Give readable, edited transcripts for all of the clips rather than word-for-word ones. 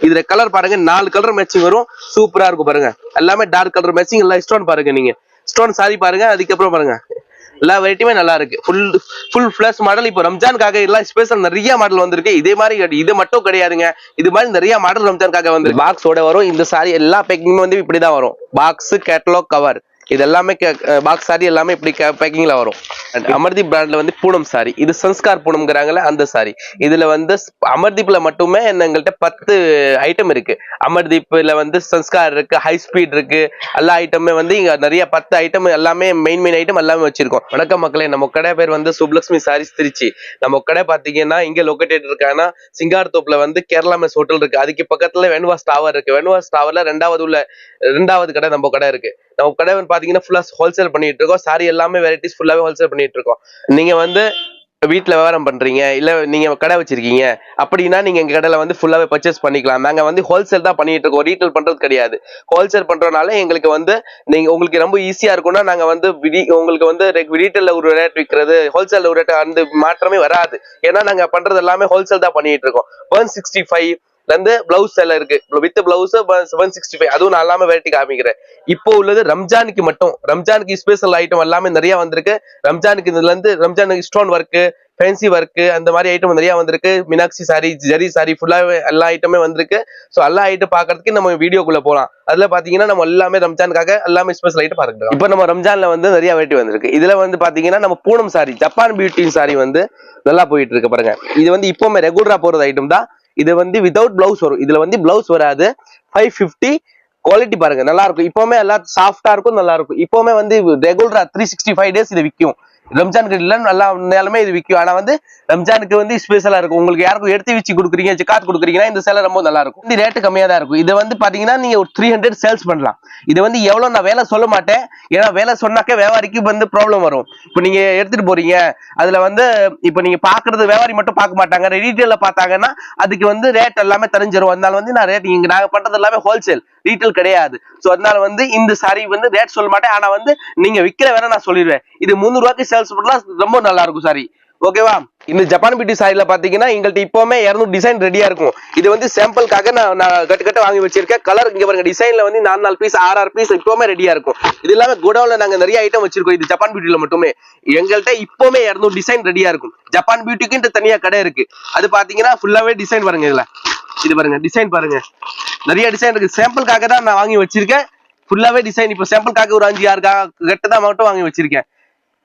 இதுல கலர் பாருங்க 4 colour matching வரும், சூப்பரா இருக்கும் பாருங்க. எல்லாமே டார்க் கலர் மேட்சிங். எல்லாம் ஸ்டோன் பாருங்க, நீங்க ஸ்டோன் சாரி பாருங்க. அதுக்கப்புறம் பாருங்க எல்லா வெரைட்டியுமே நல்லா இருக்கு. Full flush model. இப்போ ரம்ஜானுக்காக எல்லாம் ஸ்பெஷல் நிறைய மாடல் வந்திருக்கு. இதே மாதிரி இது மட்டும் கிடையாதுங்க, இது மாதிரி நிறைய மாடல் ரம்ஜானுக்காக வந்து பாக்ஸோட வரும். இந்த சாரி எல்லா பேக்கிங் வந்து இப்படிதான் வரும். பாக்ஸ், கேட்டலாக், கவர், இது எல்லாமே பாக்ஸ் சாரி எல்லாமே இப்படி பேக்கிங்ல வரும். அமர்தீப் பிராண்ட்ல வந்து பூனம் சாரி, இது சன்ஸ்கார் பூனம்ங்கறாங்கல அந்த சாரி. இதுல வந்து அமர்தீப்ல மட்டுமே எங்கள்கிட்ட 10 ஐட்டம் இருக்கு. அமர்தீப்ல வந்து சன்ஸ்கார் இருக்கு, ஹை ஸ்பீட் இருக்கு, எல்லா ஐட்டமே வந்து இங்க நிறைய 10 ஐட்டம் எல்லாமே மெயின் ஐட்டம் எல்லாமே வச்சிருக்கோம். வணக்கம் மக்களே, நம்ம கடை பேர் வந்து சுப்லக்ஷ்மி சாரீஸ் திருச்சி. நம்ம கடை பாத்தீங்கன்னா இங்க லொகேட்டட் இருக்கானா சிங்கார்தோப்ல வந்து கேரளா மெஸ் ஹோட்டல் இருக்கு. அதுக்கு பக்கத்துல வென்வாஸ் டவர் இருக்கு. வென்வாஸ் டவர்ல ரெண்டாவது கடை நம்ம கடை இருக்கு. நம்ம கடை பாத்தீங்கன்னா ஃபுல்லா ஹோல்சேல் பண்ணிட்டு இருக்கோம். சாரி எல்லாமே வெரைட்டிஸ் ஃபுல்லாவே ஹோல்சேல் பண்ணிட்டு இருக்கோம். நீங்க வந்து வீட்டுல வியாபாரம் பண்றீங்க, இல்ல நீங்க கடை வச்சிருக்கீங்க அப்படின்னா நீங்க எங்க கடையில வந்து ஃபுல்லாவே பர்ச்சேஸ் பண்ணிக்கலாம். நாங்க வந்து ஹோல்சேல் தான் பண்ணிட்டு இருக்கோம், ரீட்டைல் பண்றது கிடையாது. ஹோல்சேல் பண்றதுனால எங்களுக்கு வந்து நீங்க உங்களுக்கு ரொம்ப ஈஸியா இருக்கும்னா நாங்க வந்து உங்களுக்கு வந்து ரீட்டைல்ல ஒரு ரேட் விற்கிறது, ஹோல்சேல்ல ஒரு ரேட் அந்த மாற்றமே வராது. ஏன்னா நாங்க பண்றது எல்லாமே ஹோல்சேல் தான் பண்ணிட்டு இருக்கோம். 165 வந்து பிளவுஸ் எல்லாம் இருக்கு, வித் பிளவுஸ் 165. அதுவும் நான் எல்லாமே வெரைட்டி காமிக்கிறேன். இப்போ உள்ளது ரம்ஜானுக்கு மட்டும், ரம்ஜானுக்கு ஸ்பெஷல் ஐட்டம் எல்லாமே நிறைய வந்திருக்கு. ரம்ஜானுக்கு இதுல இருந்து ரம்ஜானுக்கு ஸ்டோன் ஒர்க், ஃபேன்சி ஒர்க், அந்த மாதிரி ஐட்டம் நிறைய வந்திருக்கு. மீனாட்சி சாரி, ஜரி சாரி, ஃபுல்லாவே எல்லா ஐட்டமே வந்திருக்கு. ஸோ எல்லா ஐட்டம் பாக்குறதுக்கு நம்ம வீடியோக்குள்ள போலாம். அதுல பாத்தீங்கன்னா நம்ம எல்லாமே ரம்ஜானுக்காக எல்லாமே ஸ்பெஷல் ஐட்டம் பாருங்க. இப்போ நம்ம ரம்ஜான்ல வந்து நிறைய வெரைட்டி வந்திருக்கு. இதுல வந்து பாத்தீங்கன்னா நம்ம Poonam sorry, Japan beauty sorry வந்து நல்லா போயிட்டு இருக்கு பாருங்க. இது வந்து இப்பவுமே ரெகுலரா போறது ஐட்டம் தான். இது வந்து வித்தவுட் பிளவுஸ் வரும். இதுல வந்து பிளவுஸ் வராது. 550 குவாலிட்டி பாருங்க, நல்லா இருக்கும். இப்பவுமே எல்லாம் சாஃப்டா இருக்கும், நல்லா இருக்கும். இப்பவுமே வந்து ரெகுலரா 365 டேஸ் இது விற்கும். ரம்ஜானுக்கு இல்ல நல்லா நேரமே இது விற்கும். ஆனா வந்து ரம்ஜானுக்கு வந்து ஸ்பெஷலா இருக்கும். உங்களுக்கு யாருக்கும் எடுத்து வச்சு கொடுக்குறீங்க, ஜக்காத் கொடுக்குறீங்கன்னா இந்த சேலை ரொம்ப நல்லா இருக்கும். இந்த ரேட்டு கம்மியா தான் இருக்கும். இது வந்து பாத்தீங்கன்னா நீங்க ஒரு 300 சேல்ஸ் பண்ணலாம். இது வந்து எவ்வளவு நான் வேலை சொல்ல மாட்டேன், ஏன்னா வேலை சொன்னாக்க வியாபாரிக்கு வந்து ப்ராப்ளம் வரும். இப்போ நீங்க எடுத்துட்டு போறீங்க, அதுல வந்து இப்போ நீங்க பாக்குறது வியாபாரி மட்டும் பார்க்க மாட்டாங்க, ரீட்டைல்ல பார்த்தாங்கன்னா அதுக்கு வந்து ரேட் எல்லாமே தெரிஞ்சிடும். அதனால வந்து நான் ரேட் இங்க நாங்க பண்றது எல்லாமே ஹோல்சேல், ரீட்டைல் கிடையாது. சோ அதனால வந்து இந்த சாரி வந்து ரேட் சொல்ல மாட்டேன். ஆனா வந்து நீங்க விக்கிற வேற நான் சொல்லிடுவேன். இது 300 ரூபாய்க்கு சேல்ஸ் பண்ணலாம், ரொம்ப நல்லா இருக்கும் சாரி. ஓகேவா? இந்த ஜப்பான் பியூட்டி சாரில பாத்தீங்கன்னா எங்கள்கிட்ட இப்பவுமே 200 டிசைன் ரெடியா இருக்கும். இது வந்து சாம்பிளுக்காக நான் கட்டு வாங்கி வச்சிருக்கேன். கலர் இங்க பாருங்க, டிசைன்ல வந்து 4 பீஸ் 6 பீஸ் இப்பவுமே ரெடியா இருக்கும். இது இல்லாம கோடவுன்ல நாங்க நிறைய ஐட்டம் வச்சிருக்கோம். இது ஜப்பான் பியூட்டில மட்டுமே எங்கள்கிட்ட இப்பவுமே 200 டிசைன் ரெடியா இருக்கும். ஜப்பான் பியூட்டிக்கு தனியா கடை இருக்கு. அது பாத்தீங்கன்னா ஃபுல்லாவே டிசைன் பாருங்க. இதுல இது பாருங்க, டிசைன் பாருங்க, நிறைய டிசைன் இருக்கு. சாம்பிளுக்காக தான் நான் வாங்கி வச்சிருக்கேன். ஃபுல்லாவே டிசைன். இப்போ சாம்பிளுக்காக ஒரு 5 6 கட்டு தான் மட்டும் வாங்கி வச்சிருக்கேன்.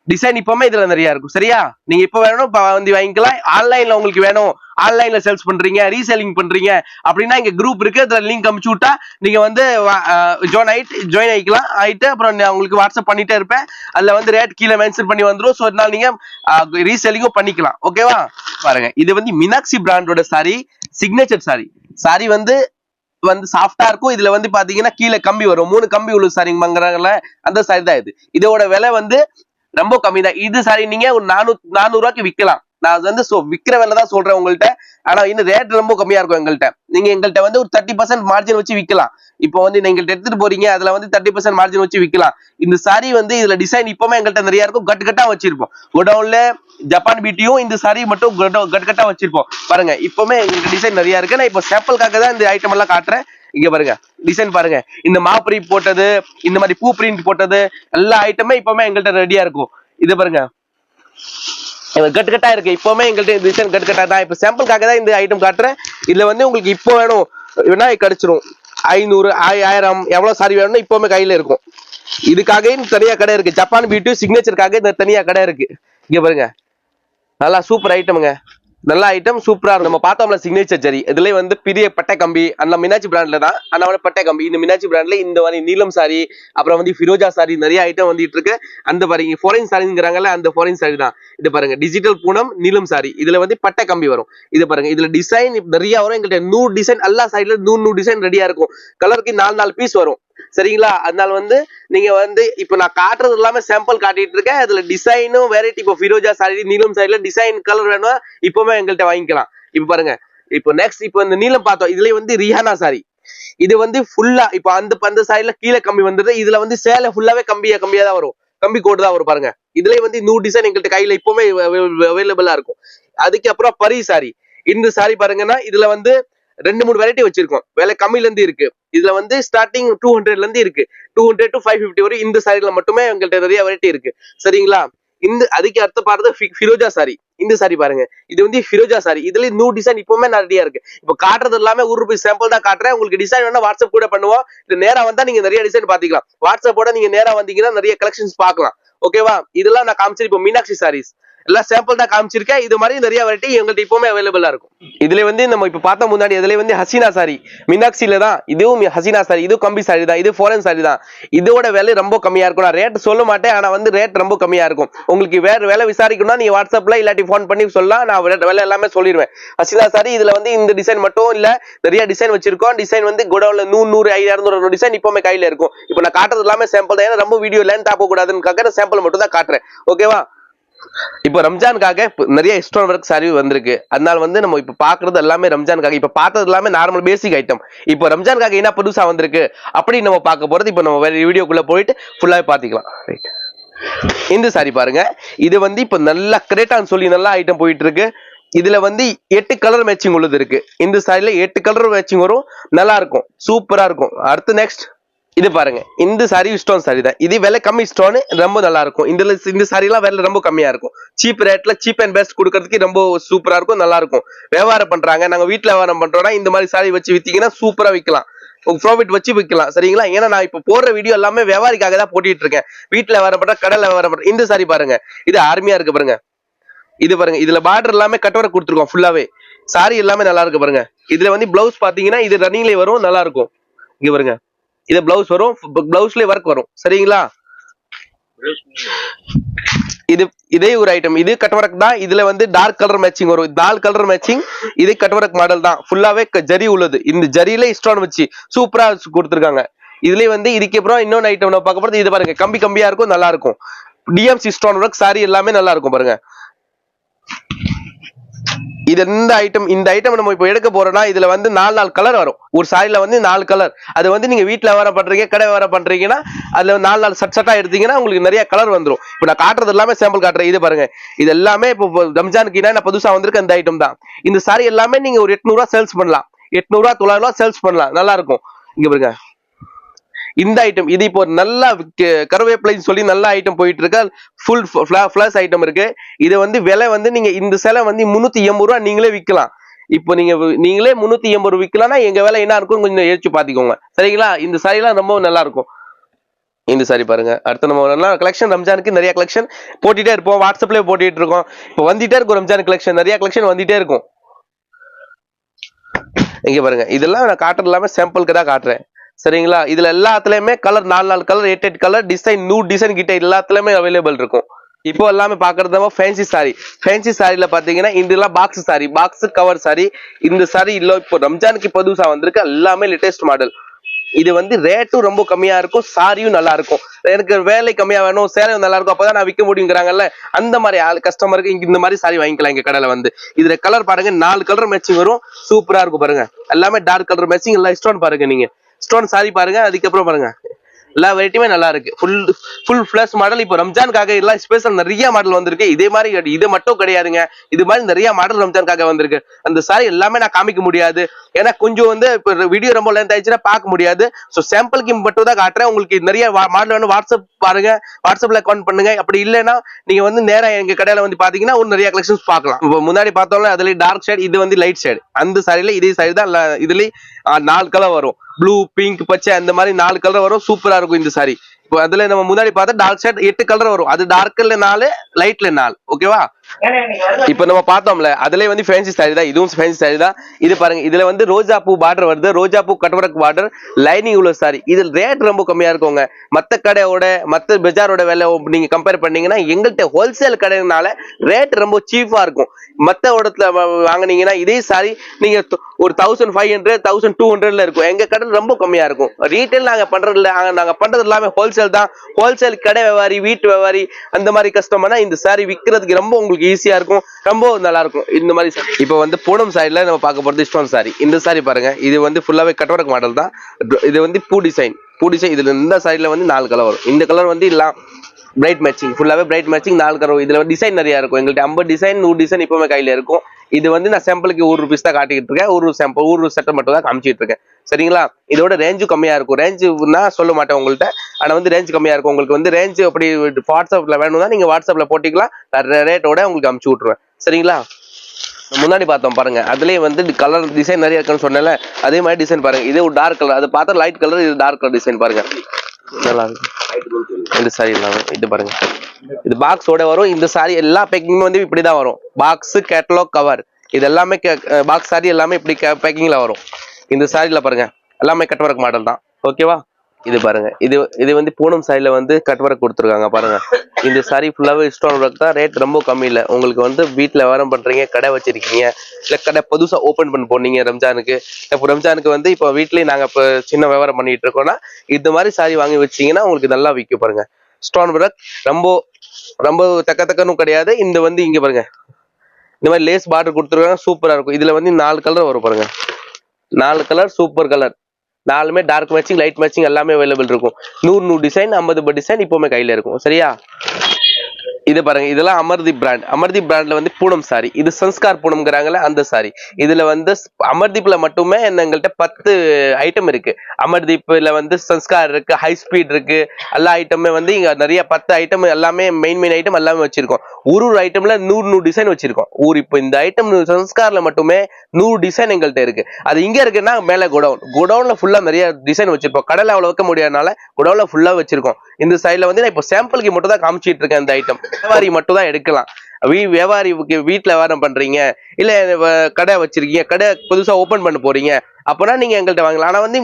டிசைன் இப்பவுமே இதுல நிறைய இருக்கும். சரியா? நீங்க இப்ப வேணும் வந்து வாங்கிக்கலாம். ஆன்லைன்ல உங்களுக்கு வேணும், ஆன்லைன்ல சேல்ஸ் பண்றீங்க, ரீசேலிங் பண்றீங்க அப்படின்னா இங்க குரூப் இருக்கு, அதுல லிங்க் அனுப்பிச்சு விட்டா நீங்க வந்து ஜாயின் ஆயிக்கலாம். ஆயிட்டு அப்புறம் நான் உங்களுக்கு வாட்ஸ்அப் பண்ணிட்டே இருப்பேன். அதுல வந்து ரேட் கீழே மென்ஷன் பண்ணி வந்துடும். ஸோ அதனால நீங்க ரீசேலிங்கும் பண்ணிக்கலாம். ஓகேவா? பாருங்க, இது வந்து மீனாட்சி பிராண்டோட சாரி, சிக்னேச்சர் சாரி. சாரி வந்து சாஃப்டா இருக்கும். இதுல வந்து பாத்தீங்கன்னா கீழே கம்பி வரும், 3 கம்பி உள்ள சாரி வாங்குறாங்கல்ல, அந்த சாரி தான் இது. இதோட விலை வந்து ரொம்ப கம்மி தான். இது சாரி நீங்க ஒரு 400 ரூபாய்க்கு விற்கலாம். நான் வந்து விக்கிற வேலை தான் சொல்றேன் உங்கள்கிட்ட. ஆனா இன்னும் ரேட் ரொம்ப கம்மியா இருக்கும் எங்கள்கிட்ட. நீங்க எங்கள்கிட்ட வந்து ஒரு 30% மார்ஜின் வச்சு விற்கலாம். இப்போ வந்து நீங்க எடுத்துட்டு போறீங்க, அதுல வந்து 30% மார்ஜின் வச்சு விற்கலாம். இந்த சாரி வந்து இதுல டிசைன் இப்பவுமே எங்கள்கிட்ட நிறைய இருக்கும். கட்டா வச்சிருப்போம் கோடவுன்ல. ஜப்பான் பியூட்டியும் இந்த சாரி மட்டும் கட்டா வச்சிருப்போம். பாருங்க, இப்பவுமே எங்களுக்கு டிசைன் நிறைய இருக்கு. நான் இப்போ சாம்பிளுக்காக தான் இந்த ஐட்டம் எல்லாம் காட்டுறேன். இங்க பாருங்க, டிசைன் பாருங்க. இந்த மாப்ரி போட்டது, இந்த மாதிரி பூ பிரிண்ட் போட்டது, எல்லா ஐட்டமே இப்பவுமே எங்கள்கிட்ட ரெடியா இருக்கும். இது பாருங்க, கட்டா இருக்கு. இப்பவுமே எங்கள்கிட்ட டிசைன் கட்டா தான். இப்ப சாம்பிளுக்காக தான் இந்த ஐட்டம் காட்டுறேன். இதுல வந்து உங்களுக்கு இப்போ வேணும் வேணா கிடைச்சிரும். 500 1000 எவ்வளவு சாரி வேணும்னு இப்பவுமே கையில இருக்கும். இதுக்காக தனியா கடை இருக்கு. ஜப்பான் பியூட்டி சிக்னேச்சருக்காக இந்த தனியா கடை இருக்கு. இங்க பாருங்க, நல்லா சூப்பர் ஐட்டம்ங்க, நல்ல ஐட்டம், சூப்பரா இருக்கும். நம்ம பார்த்தோம்ல சிக்னேச்சர் ஜரி, இதுல வந்து பெரிய பட்டை கம்பி, அந்த மீனாட்சி பிராண்ட்ல தான். அதனால பட்டை கம்பி, இந்த மீனாட்சி பிராண்ட்ல இந்த மாதிரி நீலம் சாரி, அப்புறம் வந்து ஃபிரோஜா சாரி, நிறைய ஐட்டம் வந்துட்டு இருக்கு. அந்த பாருங்க, ஃபாரின் சாரிங்கிறாங்கல்ல, அந்த ஃபாரின் சாரி தான் இது. பாருங்க, டிஜிட்டல் பூனம் நீலம் சாரி, இதுல வந்து பட்டை கம்பி வரும். இது பாருங்க, இதுல டிசைன் நிறைய வரும். எங்கள்கிட்ட 100 டிசைன், எல்லா சைட்ல 100 டிசைன் ரெடியா இருக்கும். கலருக்கு 4 பீஸ் வரும். சரிங்களா? அதனால வந்து நீங்க வந்து இப்ப நான் காட்டுறது எல்லாமே சாம்பிள் காட்டிட்டு இருக்கேன். அதுல டிசைனும் வெரைட்டி. இப்போ ஃபிரோஜா சாரி, நீலம் சாரில டிசைன் கலர் வேணும், இப்பவுமே எங்கள்கிட்ட வாங்கிக்கலாம். இப்ப பாருங்க, இப்போ நெக்ஸ்ட் இப்போ இந்த நீலம் பார்த்தோம். இதுல வந்து ரிஹானா சாரி, இது வந்து ஃபுல்லா இப்போ அந்த சாரில கீழே கம்பி வந்தது. இதுல வந்து சேலை ஃபுல்லாவே கம்பியா தான் வரும், கம்பி கோடு தான் வரும். பாருங்க, இதுல வந்து 100 டிசைன் எங்கள்கிட்ட கையில இப்பவுமே அவைலபிளா இருக்கும். அதுக்கப்புறம் பரி சாரி, இந்த சாரி பாருங்கன்னா இதுல வந்து ரெண்டு மூணு வெரைட்டி வச்சிருக்கோம். விலை கம்மில இருந்து இருக்கு. இதுல வந்து ஸ்டார்டிங் 200ல இருந்து இருக்கு. 200 to 550 வரை இந்த சாரில மட்டுமே எங்கள்கிட்ட நிறைய வெரைட்டி இருக்கு. சரிங்களா? இந்த அதுக்கு அடுத்து பாருது ஃபிரோஜா சாரி. இந்த சாரி பாருங்க, இது வந்து ஃபிரோஜா சாரி. இதுல நியூ டிசைன் இப்பவுமே நிறைய இருக்கு. இப்ப காட்டுறது எல்லாமே ஒரு ரூபாய் சாம்பிள் தான் காட்டுறேன். உங்களுக்கு டிசைன் வேணா வாட்ஸ்அப் கூட பண்ணுவோம். இது நேரா வந்தா நீங்க நிறைய டிசைன் பாத்துக்கலாம். வாட்ஸ்அப்போட நீங்க நேரா வந்தீங்கன்னா நிறைய கலெக்ஷன்ஸ் பாக்கலாம். ஓகேவா? இதெல்லாம் நான் காமிச்சிருப்பேன். இப்போ மீனாட்சி சாரீஸ் எல்லாம் சாம்பிள் தான் காமிச்சிருக்கேன். இது மாதிரி நிறைய வெரைட்டி எங்கள்கிட்ட இப்பவுமே அவைலபிளா இருக்கும். இதுல வந்து நம்ம இப்ப பார்த்தா முன்னாடி இதுல வந்து ஹசீனா சாரி மீனாட்சியில தான். இதுவும் ஹசீனா சாரி, இது கம்பி சாரி தான், இது ஃபாரின் சாரி தான். இதோட விலை ரொம்ப கம்மியா இருக்கும். நான் ரேட் சொல்ல மாட்டேன், ஆனா வந்து ரேட் ரொம்ப கம்மியா இருக்கும். உங்களுக்கு வேற விலை விசாரிக்கணும்னா நீங்க வாட்ஸ்அப்ல இல்லாட்டி போன் பண்ணி சொல்லலாம். நான் விலை எல்லாமே சொல்லிடுவேன். ஹசீனா சாரி இதுல வந்து இந்த டிசைன் மட்டும் இல்ல, நிறைய டிசைன் வச்சிருக்கோம். டிசைன் வந்து குடோன்ல 100 500 டிசைன் இப்பவுமே கையில இருக்கும். இப்ப நான் காட்டுறது எல்லாமே சாம்பிள் தான். ஏன்னா ரொம்ப வீடியோ லென்த் ஆக கூடாதுன்னு சாம்பிள் மட்டும் தான் காட்டுறேன். ஓகேவா? இப்போ ரம்ஜானுக்காக நிறைய ஸ்டோன் ஒர்க் சாரி வந்திருக்கு. அதனால வந்து நம்ம இப்ப பாக்குறது எல்லாமே ரம்ஜானுக்காக. இப்ப பார்த்தது எல்லாமே நார்மல் பேசிக் ஐட்டம். இப்போ ரம்ஜானுக்காக என்ன புதுசா வந்திருக்கு அப்படின்னு நம்ம பார்க்க போறது. இப்போ நம்ம வேற வீடியோக்குள்ள போயிட்டு ஃபுல்லாவே பாத்துக்கலாம். ரைட், இந்த சாரி பாருங்க. இது வந்து இப்ப நல்லா கிரேட்டான்னு சொல்லி நல்லா ஐட்டம் போயிட்டு இருக்கு. இதுல வந்து 8 கலர் மேட்சிங் உள்ளது இருக்கு. இந்த சாரில 8 கலர் மேட்சிங் வரும். நல்லா இருக்கும், சூப்பரா இருக்கும். அடுத்து நெக்ஸ்ட் இது பாருங்க. இந்த சாரி ஸ்டோன் சாரி தான். இது விலை கம்மி ஸ்டோன், ரொம்ப நல்லா இருக்கும். இந்த சாரி எல்லாம் விலை ரொம்ப கம்மியா இருக்கும். சீப் ரேட்ல சீப் அண்ட் பெஸ்ட் கொடுக்கறதுக்கு ரொம்ப சூப்பரா இருக்கும், நல்லா இருக்கும். வியாபாரம் பண்றாங்க, நாங்க வீட்டுல வியாபாரம் பண்றோம்னா இந்த மாதிரி சாரி வச்சு வித்தீங்கன்னா சூப்பரா விற்கலாம். ப்ராஃபிட் வச்சு விற்கலாம். சரிங்களா? ஏன்னா நான் இப்ப போடுற வீடியோ எல்லாமே வியாபாரிக்காக தான் போட்டிட்டு இருக்கேன். வீட்டுல வியாபாரம் பண்ற, கடையில வியாபாரம் பண்ற. இந்த சாரி பாருங்க, இது ஆர்மியா இருக்கு பாருங்க. இது பாருங்க, இதுல பார்டர் எல்லாமே கட்டவரை கொடுத்துருக்கோம் ஃபுல்லாவே. சாரி எல்லாமே நல்லா இருக்கு பாருங்க. இதுல வந்து பிளவுஸ் பாத்தீங்கன்னா இது ரன்னிங்ல வரும், நல்லா இருக்கும். இங்க பாருங்க, இது பிளவுஸ் வரும், பிளவுஸ்ல ஒர்க் வரும். சரிங்களா? இது இதே ஒரு ஐட்டம். இது கட் ஒர்க் தான். இதுல வந்து டார்க் கலர் மேட்சிங் வரும். Dark colour matching. இது கட் ஒர்க் மாடல் தான். ஃபுல்லாவே ஜரி உள்ளது. இந்த ஜரியில ஸ்டோன் வச்சு சூப்பரா கொடுத்துருக்காங்க. இதுலயே வந்து இதுக்கு அப்புறம் இன்னொன்னு ஐட்டம் நம்ம பார்க்க போறது. இது பாருங்க, கம்பி கம்பியா இருக்கும், நல்லா இருக்கும். டிஎம்சி ஸ்டோன் ஒர்க் சாரி எல்லாமே நல்லா இருக்கும் பாருங்க. இது இந்த ஐட்டம் நம்ம இப்ப எடுக்க போறோம்னா இதுல வந்து 4 கலர் வரும். ஒரு சாரில வந்து 4 கலர். அது வந்து நீங்க வீட்டுல வேற பண்றீங்க, கடை வேற பண்றீங்கன்னா அதுல 4 சட்டா எடுத்தீங்கன்னா உங்களுக்கு நிறைய கலர் வந்துடும். இப்ப நான் காட்டுறது எல்லாமே சாம்பிள் காட்டுறேன். இது பாருங்க, இது எல்லாமே இப்போ ரம்ஜானுக்கு நான் புதுசா வந்திருக்க இந்த ஐட்டம் தான். இந்த சாரி எல்லாமே நீங்க ஒரு 800 ரூபாய் சேல்ஸ் பண்ணலாம். 800 900 சேல்ஸ் பண்ணலாம், நல்லா இருக்கும். இங்க பாருங்க, இந்த ஐட்டம் இது இப்போ நல்லா கருவேப்பிலைன்னு சொல்லி நல்ல ஐட்டம் போயிட்டு இருக்கு. ஃபுல் ஃபிளாஷ் ஐட்டம் இருக்கு. இது வந்து விலை வந்து நீங்க இந்த சேலை வந்து 380 ரூபாய் நீங்களே விற்கலாம். இப்போ நீங்களே 380 ரூபாய் விற்கலாம்னா எங்க விலை என்ன இருக்கும் கொஞ்சம் யோசிச்சு பாத்துக்கோங்க. சரிங்களா? இந்த சாரி எல்லாம் ரொம்ப நல்லா இருக்கும். இந்த சாரி பாருங்க. அடுத்து நம்ம நல்லா கலெக்ஷன் ரம்ஜானுக்கு நிறைய கலெக்ஷன் போட்டுட்டே இருப்போம். வாட்ஸ்அப்லயே போட்டுட்டு இருக்கோம். இப்போ வந்துட்டே இருக்கும் ரம்ஜான் கலெக்ஷன், நிறைய கலெக்ஷன் வந்துட்டே இருக்கும். இங்க பாருங்க, இதெல்லாம் நான் காட்டுறது எல்லாமே சாம்பிளுக்கு தான் காட்டுறேன். சரிங்களா? இதுல எல்லாத்துலயுமே colour 4 colour 8 colour design new design கிட்ட எல்லாத்துலயுமே அவைலபிள் இருக்கும். இப்போ எல்லாமே பாக்குறது ஃபேன்சி சாரி. ஃபேன்சி சாரில பாத்தீங்கன்னா இதெல்லாம் box sorry, box cover sorry. இந்த சாரி இல்ல இப்போ ரம்ஜானுக்கு புதுசா வந்திருக்கு, எல்லாமே லேட்டஸ்ட் மாடல். இது வந்து ரேட்டும் ரொம்ப கம்மியா இருக்கும், சாரியும் நல்லா இருக்கும். எனக்கு வேலை கம்மியா வேணும், சேலையும் நல்லா இருக்கும், அப்பதான் நான் விற்க முடியுங்கிறாங்கல்ல, அந்த மாதிரி கஸ்டமருக்கு இங்க இந்த மாதிரி சாரி வாங்கிக்கலாம் எங்க கடையில வந்து. இதுல கலர் பாருங்க, 4 கலர் மேட்சிங் வரும், சூப்பரா இருக்கும் பாருங்க. எல்லாமே டார்க் கலர் மேட்சிங். எல்லாம் ஸ்டோன் பாருங்க, நீங்க ஸ்டோன் சாரி பாருங்க. அதுக்கப்புறம் பாருங்க, எல்லா வெரைட்டியுமே நல்லா இருக்கு. Full flush model. இப்போ ரம்ஜானுக்காக எல்லாம் ஸ்பெஷல் நிறைய மாடல் வந்திருக்கு. இதே மாதிரி இது மட்டும் கிடையாதுங்க, இது மாதிரி நிறைய மாடல் ரம்ஜானுக்காக வந்திருக்கு. அந்த சாரி எல்லாமே நான் காமிக்க முடியாது, ஏன்னா கொஞ்சம் வந்து இப்போ வீடியோ ரொம்ப லென்த் ஆயிடுச்சுன்னா பார்க்க முடியாது. ஸோ சாம்பிளுக்கு மட்டும் தான் காட்டுறேன். உங்களுக்கு நிறைய மாடல் வேணும், வாட்ஸ்அப் பாருங்க, வாட்ஸ்அப்ல அக்கௌண்ட் பண்ணுங்க. அப்படி இல்லைன்னா நீங்க வந்து நேரம் எங்க கடையில வந்து பாத்தீங்கன்னா ஒரு நிறைய கலெக்ஷன்ஸ் பார்க்கலாம். இப்போ முன்னாடி பார்த்தோம்ல அதுல டார்க் ஷேட், இது வந்து லைட் ஷேட். அந்த சாரியில இதே சாரி தான். இதுலயே 4 கலர் வரும், ப்ளூ, பிங்க், பச்சை, அந்த மாதிரி 4 கலர் வரும். சூப்பரா இருக்கும் இந்த சாரி. இப்போ அதுல நம்ம முன்னாடி பார்த்தா டார்க் ஷேட் 8 கலர் வரும். அது டார்க்ல 4, லைட்ல 4. ஓகேவா? இப்ப நம்ம பார்த்தோம்ல அதுல வந்து ஃபேன்சி சாரி தான். இதுவும் ஃபேன்சி சாரி தான். இது பாருங்க, இதுல வந்து ரோஜா பூ பார்டர் வருது, ரோஜா பூ கட்வர்க் பார்டர், லைனிங் உள்ள சாரி. இது ரேட் ரொம்ப கம்மியா இருக்குங்க. மத்த கடையோட மத்த பஜாரோட விலை நீங்க கம்பேர் பண்ணீங்கன்னா எங்கள்கிட்ட ஹோல்சேல் கடைனால ரேட் ரொம்ப சீப்பா இருக்கும். மத்த இடத்துல வாங்கினீங்கன்னா இதே சாரி நீங்க ஒரு 1500 1200ல இருக்கும். எங்க கடையில் ரொம்ப கம்மியா இருக்கும். ரீட்டைல் நாங்க பண்றது இல்ல, நாங்க பண்றது எல்லாமே ஹோல்சேல் தான். ஹோல்சேல் கடை வியாபாரி, வீட்டு வியாபாரி, அந்த மாதிரி கஸ்டமர்னா இந்த சாரி விற்கிறதுக்கு ரொம்ப உங்களுக்கு ஈஸியா இருக்கும், ரொம்ப நல்லா இருக்கும் இந்த மாதிரி. இப்போ வந்து பூனம் சாரில நம்ம பார்க்க போறது ஸ்டோன் சாரி. இந்த சாரி பாருங்க, இது வந்து ஃபுல்லாவே கட்வர்க் மாடல் தான். இது வந்து பூ டிசைன், டூ டிசைன். இதுல இந்த சைடுல வந்து 4 கலர் வரும். இந்த கலர் வந்து எல்லாம் பிரைட் மேட்சிங், ஃபுல்லாவே பிரைட் மேட்சிங் 4 கலர். இதுல டிசைன் நிறைய இருக்கும். எங்கள்கிட்ட 50 டிசைன் 100 டிசைன் இப்பவுமே கையில இருக்கும். இது வந்து நான் சாம்பிளுக்கு ₹1 தான் காட்டிக்கிட்டு இருக்கேன். ஒரு சாம்பிள் ஒரு செட்டை மட்டும் தான் காமிச்சிட்டு இருக்கேன். சரிங்களா? இதோட ரேஞ்சும் கம்மியா இருக்கும். ரேஞ்சுனா சொல்ல மாட்டேன் உங்கள்கிட்ட, ஆனா வந்து ரேஞ்ச் கம்மியா இருக்கும். உங்களுக்கு வந்து ரேஞ்ச் அப்படி வாட்ஸ்அப்ல வேணும்னா நீங்க வாட்ஸ்அப்ல போட்டிக்கலாம். ரேட்டோட உங்களுக்கு அமுச்சு விட்டுருவேன். சரிங்களா? முன்னாடி பார்த்தோம் பாருங்க, அதுலயே வந்து கலர் டிசைன் நிறைய இருக்குன்னு சொன்னேன்ல, அதே மாதிரி டிசைன் பாருங்க. இது ஒரு டார்க் கலர், அது பார்த்தா லைட் கலர், இது டார்க் கலர் டிசைன் பாருங்க. நல்லா இருக்கு இந்த சாரி எல்லாம். இது பாருங்க, இது பாக்ஸோட வரும். இந்த சாரி எல்லா பேக்கிங்கும் வந்து இப்படிதான் வரும். பாக்ஸ், கேட்டலாக், கவர், இது எல்லாமே பாக்ஸ் சாரி எல்லாமே இப்படி பேக்கிங்ல வரும். இந்த சாரில பாருங்க எல்லாமே கட் ஒர்க் மாடல் தான். ஓகேவா? இது பாருங்க, இது வந்து பூனம் சாரில வந்து கட் ஒர்க் கொடுத்துருக்காங்க பாருங்க. இந்த சாரி ஃபுல்லாவே ஸ்டோன் ஒர்க் தான். ரேட் ரொம்ப கம்மி இல்லை. உங்களுக்கு வந்து வீட்டுல வியாபாரம் பண்றீங்க, கடை வச்சிருக்கீங்க, இல்ல கடை புதுசா ஓபன் பண்ண போனீங்க ரம்ஜானுக்கு. இப்போ ரம்ஜானுக்கு வந்து இப்போ வீட்லயே நாங்க இப்போ சின்ன வியாபாரம் பண்ணிட்டு இருக்கோம்னா இந்த மாதிரி சாரி வாங்கி வச்சீங்கன்னா உங்களுக்கு நல்லா விற்கும். பாருங்க, ஸ்டோன் ஒர்க் ரொம்ப ரொம்ப தக்கன்னு கிடையாது. இந்த வந்து இங்க பாருங்க, இந்த மாதிரி லேஸ் பார்டர் கொடுத்துருக்காங்க, சூப்பரா இருக்கும். இதுல வந்து 4 கலர் வரும் பாருங்க. 4 கலர், சூப்பர் கலர். 4மே டார்க் மேட்சிங், லைட் மேட்சிங் எல்லாமே அவைலபிள் இருக்கும். 100 டிசைன், 50 டிசைன் இப்பவுமே கையில இருக்கும். சரியா? இது பாருங்க, இதெல்லாம் அமர்தீப் பிராண்ட். அமர்தீப் பிராண்ட்ல வந்து பூனம் சாரி. இது சன்ஸ்கார் பூனம்ங்கிறாங்கல்ல அந்த சாரி. இதுல வந்து அமர்தீப்ல மட்டுமே எங்கள்கிட்ட 10 ஐட்டம் இருக்கு. அமர்தீப்ல வந்து சன்ஸ்கார் இருக்கு, ஹை ஸ்பீட் இருக்கு, எல்லா ஐட்டமே வந்து இங்க நிறைய 10 ஐட்டம் எல்லாமே மெயின் ஐட்டம் எல்லாமே வச்சிருக்கோம். ஒரு ஐட்டம்ல 100 டிசைன் வச்சிருக்கோம். இப்போ இந்த ஐட்டம் சன்ஸ்கார்ல மட்டுமே 100 டிசைன் எங்கள்கிட்ட இருக்கு. அது இங்க இருக்குன்னா மேல குடவுன்ல ஃபுல்லா நிறைய டிசைன் வச்சிருப்போம். கடலை அவ்வளவு வைக்க முடியாதனால குடவுன்ல ஃபுல்லா வச்சிருக்கோம். இந்த சைட்ல வந்து நான் இப்போ சாம்பிளுக்கு மட்டும் தான் காமிச்சிட்டு இருக்கேன். இந்த ஐட்டம் வியாபாரி மட்டும் தான் எடுக்கலாம். வியாபாரிக்கு வீட்டுல வியாபாரம் பண்றீங்க, இல்ல கடை வச்சிருக்கீங்க, கடை புதுசா ஓபன் பண்ண போறீங்க, அப்பனா நீங்க எங்கள்கிட்ட வாங்கலாம். ஆனா வந்து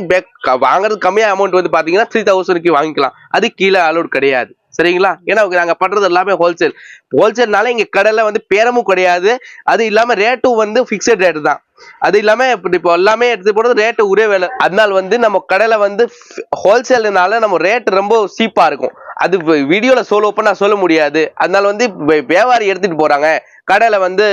வாங்குறது கம்மியா அமௌண்ட் வந்து பாத்தீங்கன்னா 3000 வாங்கிக்கலாம். அது கீழே அலோட் கிடையாது. சரிங்களா? ஏன்னா நாங்க பண்றது எல்லாமே ஹோல்சேல்னால இங்க கடையில வந்து பேரமும் கிடையாது. அது இல்லாம ரேட்டும் வந்து பிக்சட் ரேட் தான். அது இல்லாம இப்போ எல்லாமே எடுத்து போடுறது ரேட்டு ஒரே வேலை. அதனால வந்து நம்ம கடையில வந்து ஹோல்சேல்னால நம்ம ரேட் ரொம்ப சீப்பா இருக்கும். அது வீடியோல நான் சொல்ல முடியாது. அதனால வந்து வியாபாரி எடுத்துட்டு போறாங்க, கடையில வந்து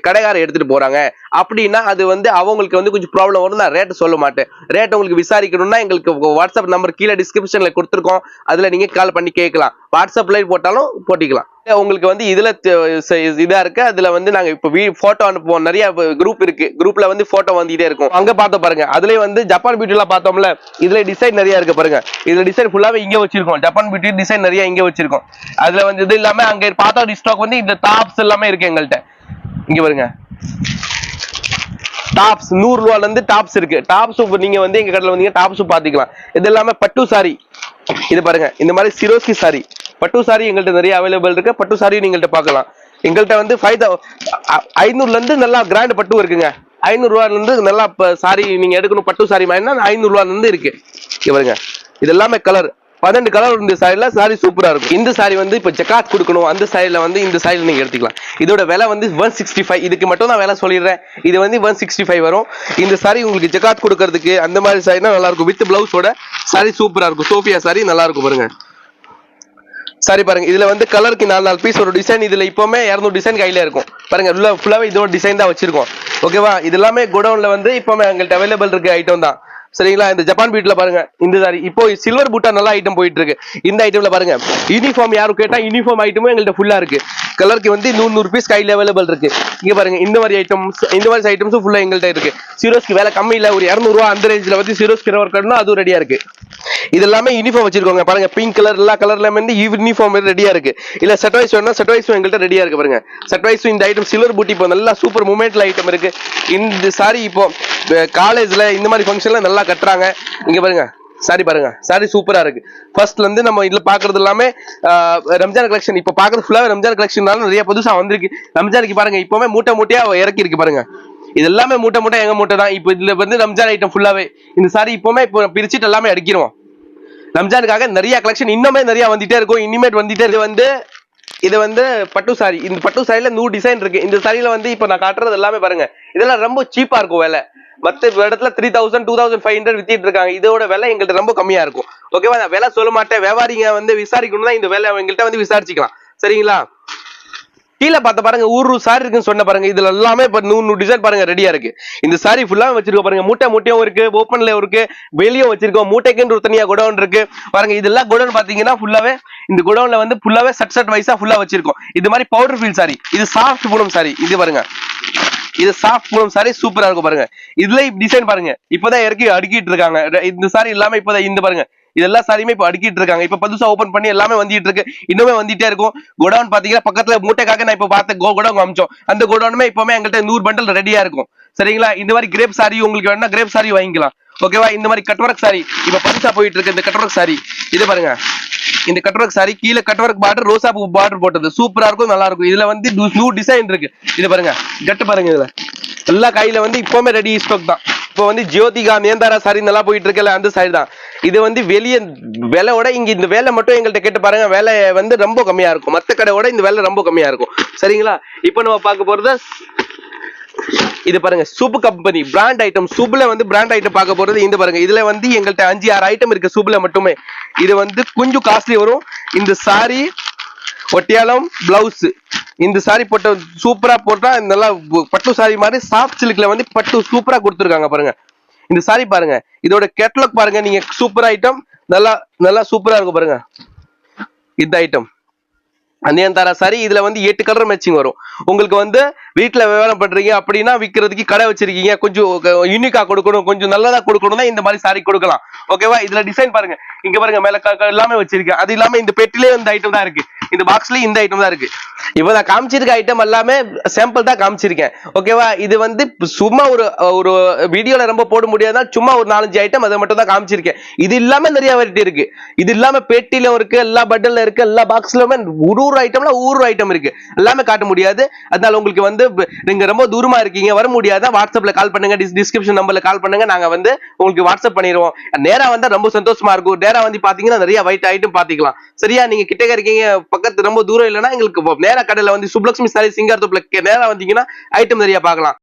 கடைக்காரர் எடுத்துட்டு போறாங்க அப்படின்னா அது வந்து அவங்களுக்கு வந்து கொஞ்சம் ப்ராப்ளம் வரும். நான் ரேட் சொல்ல மாட்டேன். ரேட் உங்களுக்கு விசாரிக்கணும்னா எங்களுக்கு வாட்ஸ்அப் நம்பர் கீழே டிஸ்கிரிப்ஷன்ல கொடுத்துருக்கோம். அதுல நீங்க கால் பண்ணி கேட்கலாம். வாட்ஸ்அப்ல போட்டாலும் போட்டிக்கலாம். உங்களுக்கு வந்து இதுல இதா இருக்கு. அதுல வந்து நாங்க இப்ப போட்டோ அனுப்புவோம். நிறைய குரூப் இருக்கு. குரூப்ல வந்து போட்டோ வந்துட்டே இருக்கும். அங்க பார்த்தோம் பாருங்க, அதுலயே வந்து ஜப்பான் பியூட்டி எல்லாம் பார்த்தோம்ல, இதுல டிசைன் நிறைய இருக்கு பாருங்க. இதுல டிசைன் ஃபுல்லாவே இங்க வச்சிருக்கோம். ஜப்பான் பியூட்டி டிசைன் நிறைய இங்க வச்சிருக்கோம். அதுல வந்து இது இல்லாம அங்க பார்த்தா ஸ்டாக் வந்து இந்த டாப்ஸ் எல்லாமே இருக்கு எங்கள்கிட்ட. இங்க பாருங்க, டாப்ஸ் ₹100 இருந்து டாப்ஸ் இருக்கு. டாப்ஸ் நீங்க வந்து எங்க கடையில வந்தீங்க டாப்ஸ் பாத்துக்கலாம். இது எல்லாமே பட்டு சாரி. இது பாருங்க, இந்த மாதிரி சிரோஸ்கி சாரி, பட்டு சாரி எங்கள்கிட்ட நிறைய அவைலபிள் இருக்கு. பட்டு சாரி நீங்கள்ட்ட பார்க்கலாம். எங்கள்கிட்ட வந்து 500 இருந்து நல்லா கிராண்ட் பட்டு இருக்குங்க. ₹500 இருந்து நல்லா சாரி நீங்க எடுக்கணும். பட்டு சாரி மாதிரினா ₹500 இருந்து இருக்கு. இங்க பாருங்க, இது எல்லாமே கலர் 12 கலர். இந்த சாரில சாரி சூப்பரா இருக்கும். இந்த சாரி வந்து இப்ப ஜக்காத் கொடுக்கணும், அந்த சாரில வந்து இந்த சாரில நீங்க எடுத்துக்கலாம். இதோட விலை வந்து 165. இதுக்கு மட்டும் நான் விலை சொல்லிடுறேன். இது வந்து 165 வரும். இந்த சாரி உங்களுக்கு ஜக்காத் கொடுக்கறதுக்கு அந்த மாதிரி சாரினா நல்லா இருக்கும். வித் பிளவுஸோட சாரி சூப்பரா இருக்கும். சோஃபியா சாரி நல்லா இருக்கும் பாருங்க. சாரி பாருங்க, இதுல வந்து கலருக்கு 4 பீஸ் ஒரு டிசைன். இதுல இப்பவுமே 200 டிசைன் கையில இருக்கும் பாருங்க. ஃபுல்லாவே இதோட டிசைன் தான் வச்சிருக்கோம். ஓகேவா? இது எல்லாமே குடவுன்ல வந்து இப்பவுமே எங்கள்கிட்ட அவைலபிள் இருக்கு ஐட்டம் தான். சரிங்களா? இந்த ஜப்பான் பீட்ல பாருங்க, இந்த சாரி இப்போ சில்வர் பூட்டா நல்ல ஐட்டம் போயிட்டு இருக்கு. இந்த ஐட்டம்ல பாருங்க, யூனிஃபார்ம் யாரும் கேட்டா யூனிஃபார்ம் ஐட்டமும் எங்கள்கிட்ட ஃபுல்லா இருக்கு. கலருக்கு வந்து 100 பீஸ் கையில அவைலபிள் இருக்கு. இங்க பாருங்க, இந்த மாதிரி ஐட்டம்ஸும் ஃபுல்லா எங்கள்கிட்ட இருக்கு. சிரோஸ்க்கு விலை கம்மி இல்ல, ஒரு ₹200 அந்த ரேஞ்சில் வந்து சிரோஸ்க்கு ஒர்க் பண்ணணும், அதுவும் ரெடியா இருக்கு. இது எல்லாமே யூனிஃபார்ம் வச்சிருக்கோங்க பாருங்க. பிங்க் கலர் எல்லா கலர்ல வந்து யூனிஃபார்ம் ரெடியா இருக்கு. இல்ல செட் வைஸ் வேணா செட் வைஸ் எங்கள்கிட்ட ரெடியா இருக்கு பாருங்க. செட் வைஸ் இந்த ஐட்டம் சில்வர் பூட்டி இப்போ நல்லா சூப்பர் மூமெண்ட்ல ஐட்டம் இருக்கு. இந்த சாரி இப்போ காலேஜ்ல இந்த மாதிரி ஃபங்க்ஷன்ல நல்லா கட்டுறாங்க. இங்க பாருங்க சாரி பாருங்க, சாரி சூப்பரா இருக்கு. ஃபர்ஸ்ட்ல இருந்து நம்ம இதுல பாக்குறது எல்லாமே ரம்ஜான் கலெக்ஷன். இப்ப பாக்குறது ஃபுல்லாவே ரம்ஜான் கலெக்ஷன்னால நிறைய புதுசா வந்திருக்கு. ரம்ஜானுக்கு பாருங்க இப்பவுமே மூட்டையா இறக்கி இருக்கு பாருங்க. இது எல்லாமே மூட்டை எங்க மூட்டை தான். இப்போ இதுல வந்து ரம்ஜான் ஐட்டம் ஃபுல்லாவே இந்த சாரி இப்பவுமே இப்போ பிரிச்சுட்டு எல்லாமே அடிக்கிறோம். ரம்ஜானுக்காக நிறைய கலெக்ஷன் இன்னுமே நிறைய வந்துட்டே இருக்கும். இனிமேட் வந்துட்டே இருக்கு. இது வந்து பட்டு சாரி. இந்த பட்டு சாரில 100 டிசைன் இருக்கு. இந்த சாரில வந்து இப்ப நான் காட்டுறது எல்லாமே பாருங்க, இதெல்லாம் ரொம்ப சீப்பா இருக்கும் விலை. மத்த இடத்துல 3000 2500 வித்திட்டு இருக்காங்க. இதோட விலை எங்கள்கிட்ட ரொம்ப கம்மியா இருக்கும். ஓகேவா? நான் விலை சொல்ல மாட்டேன். வியாபாரிங்க வந்து விசாரிக்கணும்னா இந்த விலை எங்கள்கிட்ட வந்து விசாரிச்சுக்கலாம். சரிங்களா? கீழே பார்த்த பாருங்க ஊரு சாரி இருக்குன்னு சொன்ன பாருங்க. இதுல எல்லாமே இப்ப 100 டிசைன் பாருங்க ரெடியா இருக்கு. இந்த சாரி ஃபுல்லா வச்சிருக்கோம் பாருங்க. மூட்டையும் இருக்கு, ஓப்பன்ல இருக்கு, வெளியும் வச்சிருக்கோம். மூட்டைக்குன்னு ஒரு தனியா குடோன் இருக்கு பாருங்க. இதெல்லாம் குடோன் பாத்தீங்கன்னா ஃபுல்லாவே இந்த குடோன்ல வந்து ஃபுல்லாவே செட் வைஸா ஃபுல்லா வச்சிருக்கோம். இது மாதிரி பவுடர் ஃபீல் சாரி, இது சாஃப்ட் பூனம் சாரி. இது பாருங்க, இது சாஃப்ட் பூனம் சாரி சூப்பரா இருக்கும் பாருங்க. இதுல டிசைன் பாருங்க, இப்பதான் இறக்கி அடுக்கிட்டு இருக்காங்க. இந்த சாரி இல்லாம இப்பதான் இந்த பாருங்க, இதெல்லாம் சாரியுமே இப்ப அடுக்கிட்டு இருக்காங்க. இப்ப புதுசா ஓபன் பண்ணி எல்லாமே வந்துட்டு இருக்கு, இன்னுமே வந்துட்டே இருக்கும். கோடவுன் பாத்தீங்கன்னா பக்கத்துல மூட்டைக்காக நான் இப்ப பார்த்த கோடவுன் அமிச்சோம். அந்த கோடவுனுமே இப்பவுமே எங்கள்கிட்ட 100 பண்டல் ரெடியா இருக்கும். சரிங்களா? இந்த மாதிரி கிரேப் சாரி உங்களுக்கு வேணும்னா கிரேப் சாரி வாங்கிக்கலாம். ஓகேவா? இந்த மாதிரி கட்வொர்க் சாரி இப்ப புதுசா போயிட்டு இருக்கு. இந்த கட்வொர்க் சாரி இது பாருங்க, இந்த கட்வொர்க் சாரி கீழே கட்வொர்க் பார்டர், ரோசா பூ பார்டர் போட்டது சூப்பரா இருக்கும், நல்லா இருக்கும். இதுல வந்து 100 டிசைன் இருக்கு. இது பாருங்க, கட்டு பாருங்க. இதுல எல்லா கையில வந்து இப்பவுமே ரெடி ஸ்டாக் தான். இப்போ வந்து ஜோதிகா நேந்தாரா சாரி நல்லா போயிட்டு இருக்கல, அந்த சாரி தான் இது. வந்து வெளியே விலையோட இங்க இந்த வேலை மட்டும் எங்கள்கிட்ட கேட்டு பாருங்க, வேலை வந்து ரொம்ப கம்மியா இருக்கும். மத்த கடையோட இந்த வேலை ரொம்ப கம்மியா இருக்கும். சரிங்களா? இப்போ நம்ம பார்க்க போறது இது பாருங்க, சூப்பு கம்பெனி பிராண்ட் ஐட்டம். சூப்ல வந்து பிராண்ட் ஐட்டம் பார்க்க போறது இந்த பாருங்க. இதுல வந்து எங்கள்கிட்ட 5-6 ஐட்டம் இருக்கு சூப்ல மட்டுமே. இது வந்து கொஞ்சம் காஸ்ட்லி வரும். இந்த சாரி ஒட்டியாலம் பிளவுஸ், இந்த சாரி போட்ட சூப்பரா போட்டா நல்லா பட்டு சாரி மாதிரி சாஃப்ட் சில்க்ல வந்து பட்டு சூப்பரா கொடுத்துருக்காங்க பாருங்க. இந்த சாரி பாருங்க, இதோட கேட்டலாக் பாருங்க நீங்க. சூப்பர் ஐட்டம், நல்லா நல்லா சூப்பரா இருக்கும் பாருங்க. இந்த ஐட்டம் அந்தியந்தாரா சாரி. இதுல வந்து 8 கலர் மேட்சிங் வரும். உங்களுக்கு வந்து வீட்டுல வியாபாரம் பண்றீங்க அப்படின்னா, விற்கிறதுக்கு கடை வச்சிருக்கீங்க, கொஞ்சம் யூனிக்கா கொடுக்கணும், கொஞ்சம் நல்லதா கொடுக்கணும் தான் இந்த மாதிரி சாரி கொடுக்கலாம். ஓகேவா? இதுல டிசைன் பாருங்க, இங்க பாருங்க மேல எல்லாமே வச்சிருக்கேன். அது இல்லாம இந்த பெட்டிலே இந்த ஐட்டம் தான் இருக்கு, இந்த பாக்ஸ்லயும் இந்த ஐட்டம் தான் இருக்கு. இப்ப நான் காமிச்சிருக்க ஐட்டம் எல்லாமே சாம்பிள் தான் காமிச்சிருக்கேன். ஓகேவா? இது வந்து சும்மா ஒரு வீடியோல ரொம்ப போட முடியாதா, சும்மா ஒரு 4-5 ஐட்டம் அதை மட்டும் தான் காமிச்சிருக்கேன். இது இல்லாம நிறைய வெரைட்டி இருக்கு. இது இல்லாம பெட்டில இருக்கு, எல்லா பட்டன்ல இருக்கு, எல்லா பாக்ஸ்லயுமே ஒரு ஐட்டம்ல ஒரு ஐட்டம் இருக்கு. எல்லாமே காட்ட முடியாது. அதனால உங்களுக்கு வந்து நீங்க ரொம்ப தூரமா இருக்கீங்க, வர முடியாத, வாட்ஸ்அப்ல கால் பண்ணுங்க, டிஸ்கிரிப்ஷன் நம்பர்ல கால் பண்ணுங்க, நாங்க வந்து உங்களுக்கு வாட்ஸ்அப் பண்ணிடுவோம். நேரா வந்தா ரொம்ப சந்தோஷமா இருக்கும். நேரா வந்து பாத்தீங்கன்னா நிறைய வைட் ஐட்டம் பாத்துக்கலாம். சரியா? நீங்க கிட்டக்க இருக்கீங்க, பக்கத்து ரொம்ப தூரம் இல்லைன்னா எங்களுக்கு நேரா கடையில வந்து சுப்லக்ஷ்மி சாரி சிங்கார் தோப்புல நேரா வந்தீங்கன்னா ஐட்டம் நிறைய பார்க்கலாம்.